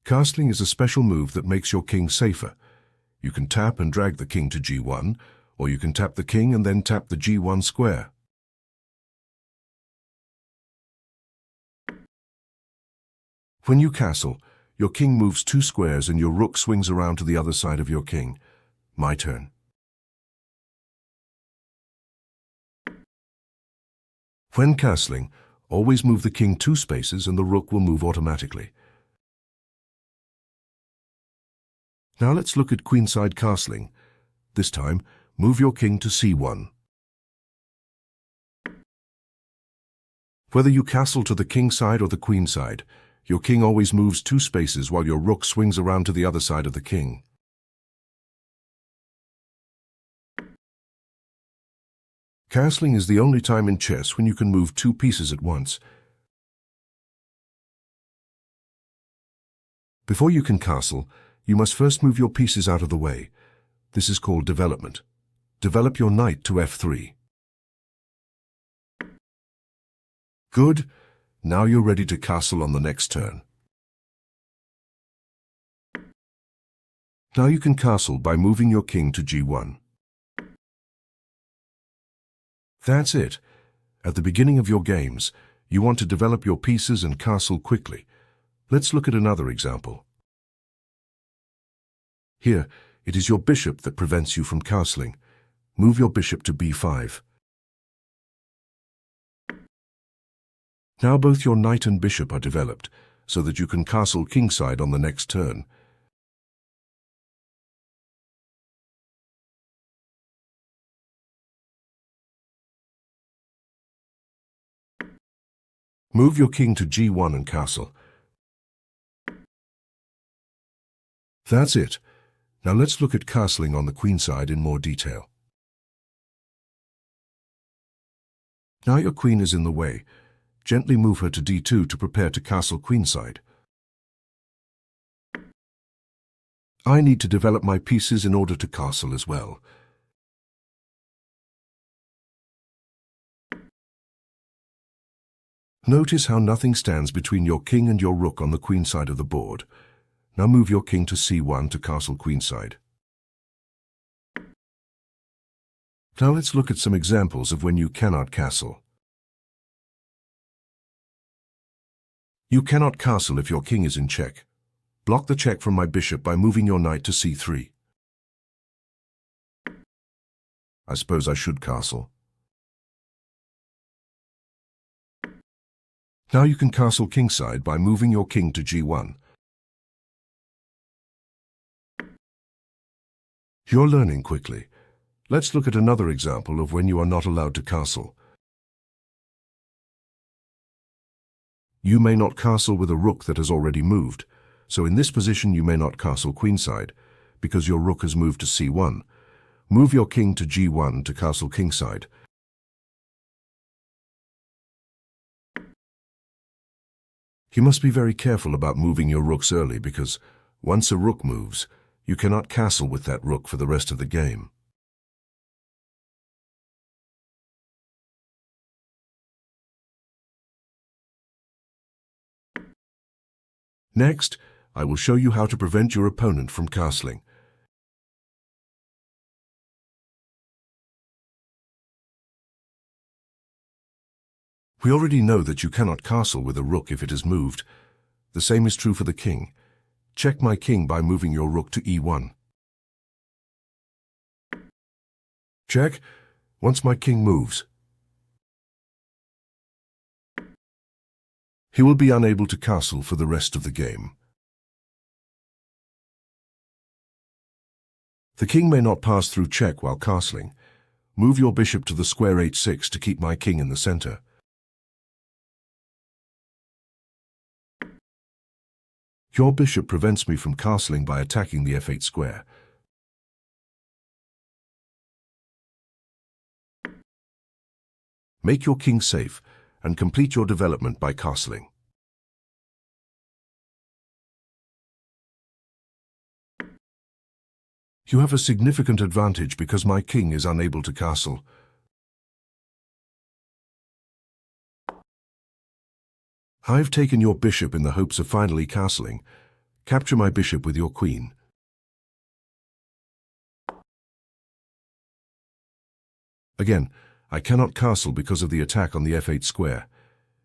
Castling is a special move that makes your king safer. You can tap and drag the king to g1, or you can tap the king and then tap the g1 square. When you castle, your king moves 2 squares and your rook swings around to the other side of your king. My turn. When castling, always move the king 2 spaces and the rook will move automatically. Now let's look at queenside castling. This time, move your king to c1. Whether you castle to the king side or the queen side, your king always moves 2 spaces while your rook swings around to the other side of the king. Castling is the only time in chess when you can move 2 pieces at once. Before you can castle, you must first move your pieces out of the way. This is called development. Develop your knight to f3. Good. Now you're ready to castle on the next turn. Now you can castle by moving your king to g1. That's it. At the beginning of your games, you want to develop your pieces and castle quickly. Let's look at another example. Here, it is your bishop that prevents you from castling. Move your bishop to b5. Now both your knight and bishop are developed, so that you can castle kingside on the next turn. Move your king to g1 and castle. That's it. Now let's look at castling on the queenside in more detail. Now your queen is in the way. Gently move her to d2 to prepare to castle queenside. I need to develop my pieces in order to castle as well. Notice how nothing stands between your king and your rook on the queen side of the board. Now move your king to c1 to castle queenside. Now let's look at some examples of when you cannot castle. You cannot castle if your king is in check. Block the check from my bishop by moving your knight to c3. I suppose I should castle. Now you can castle kingside by moving your king to g1. You're learning quickly. Let's look at another example of when you are not allowed to castle. You may not castle with a rook that has already moved, so in this position you may not castle queenside, because your rook has moved to c1. Move your king to g1 to castle kingside. You must be very careful about moving your rooks early, because once a rook moves, you cannot castle with that rook for the rest of the game. Next, I will show you how to prevent your opponent from castling. We already know that you cannot castle with a rook if it is moved. The same is true for the king. Check my king by moving your rook to e1. Check. Once my king moves, he will be unable to castle for the rest of the game. The king may not pass through check while castling. Move your bishop to the square h6 to keep my king in the center. Your bishop prevents me from castling by attacking the f8 square. Make your king safe and complete your development by castling. You have a significant advantage because my king is unable to castle. I've taken your bishop in the hopes of finally castling. Capture my bishop with your queen. Again, I cannot castle because of the attack on the f8 square.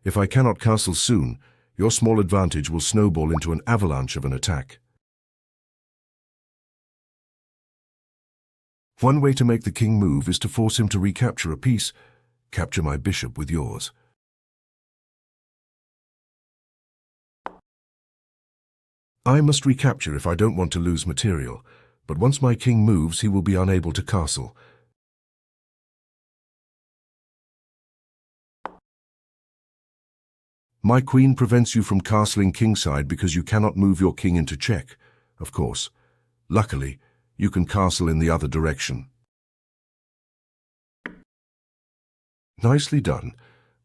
If I cannot castle soon, your small advantage will snowball into an avalanche of an attack. One way to make the king move is to force him to recapture a piece. Capture my bishop with yours. I must recapture if I don't want to lose material, but once my king moves, he will be unable to castle. My queen prevents you from castling kingside because you cannot move your king into check, of course. Luckily, you can castle in the other direction. Nicely done.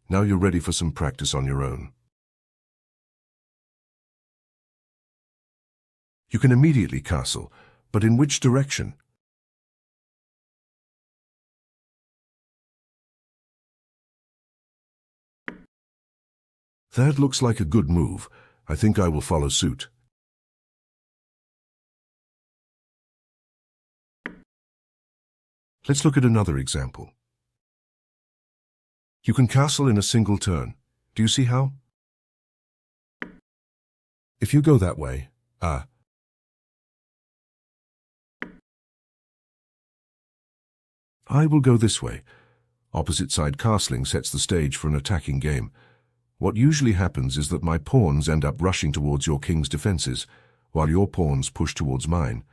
Now you're ready for some practice on your own. You can immediately castle, but in which direction? That looks like a good move. I think I will follow suit. Let's look at another example. You can castle in a single turn. Do you see how? If you go that way, I will go this way. Opposite side castling sets the stage for an attacking game. What usually happens is that my pawns end up rushing towards your king's defenses, while your pawns push towards mine.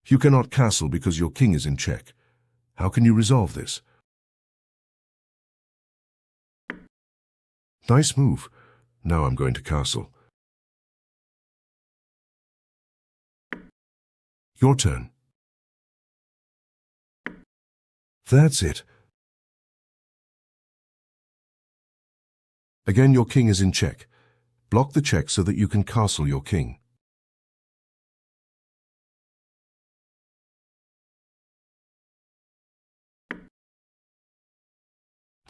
You cannot castle because your king is in check. How can you resolve this? Nice move. Now I'm going to castle. Your turn. That's it. Again, your king is in check. Block the check so that you can castle your king.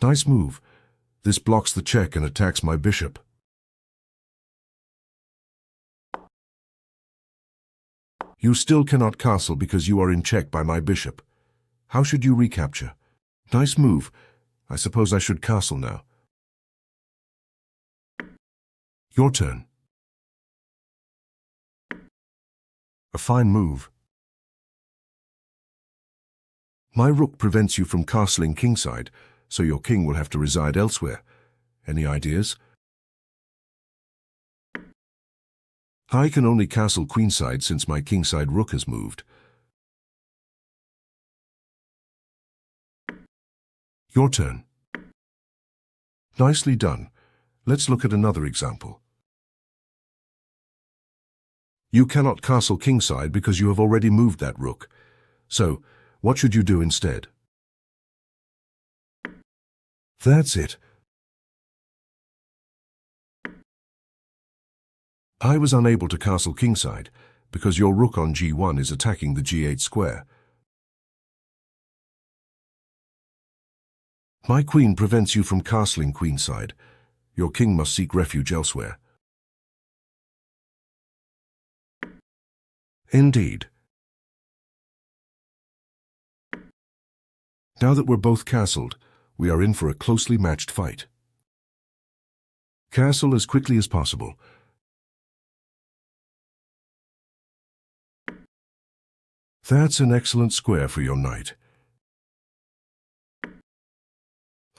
Nice move. This blocks the check and attacks my bishop. You still cannot castle because you are in check by my bishop. How should you recapture? Nice move. I suppose I should castle now. Your turn. A fine move. My rook prevents you from castling kingside, so your king will have to reside elsewhere. Any ideas? I can only castle queenside since my kingside rook has moved. Your turn. Nicely done. Let's look at another example. You cannot castle kingside because you have already moved that rook. So, what should you do instead? That's it. I was unable to castle kingside because your rook on g1 is attacking the g8 square. My queen prevents you from castling queenside. Your king must seek refuge elsewhere. Indeed. Now that we're both castled, we are in for a closely matched fight. Castle as quickly as possible. That's an excellent square for your knight.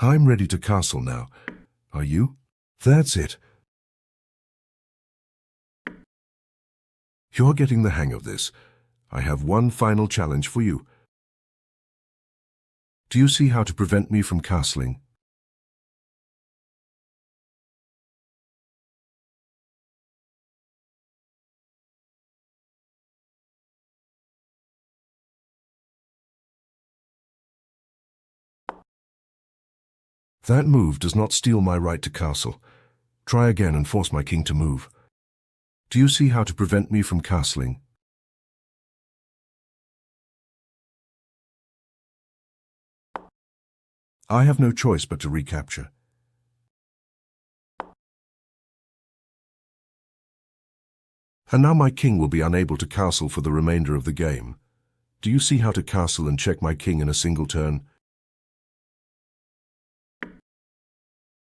I'm ready to castle now. Are you? That's it. You're getting the hang of this. I have one final challenge for you. Do you see how to prevent me from castling? That move does not steal my right to castle. Try again and force my king to move. Do you see how to prevent me from castling? I have no choice but to recapture. And now my king will be unable to castle for the remainder of the game. Do you see how to castle and check my king in a single turn?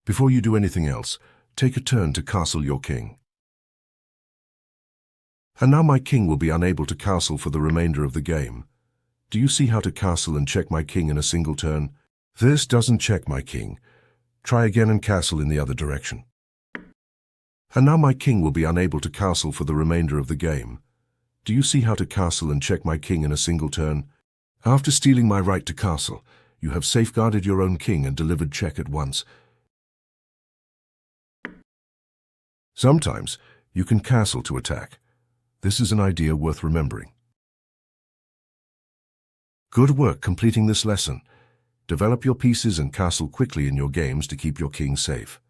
Before you do anything else, take a turn to castle your king. And now my king will be unable to castle for the remainder of the game. Do you see how to castle and check my king in a single turn? This doesn't check my king. Try again and castle in the other direction. And now my king will be unable to castle for the remainder of the game. Do you see how to castle and check my king in a single turn? After stealing my right to castle, you have safeguarded your own king and delivered check at once. Sometimes, you can castle to attack. This is an idea worth remembering. Good work completing this lesson. Develop your pieces and castle quickly in your games to keep your king safe.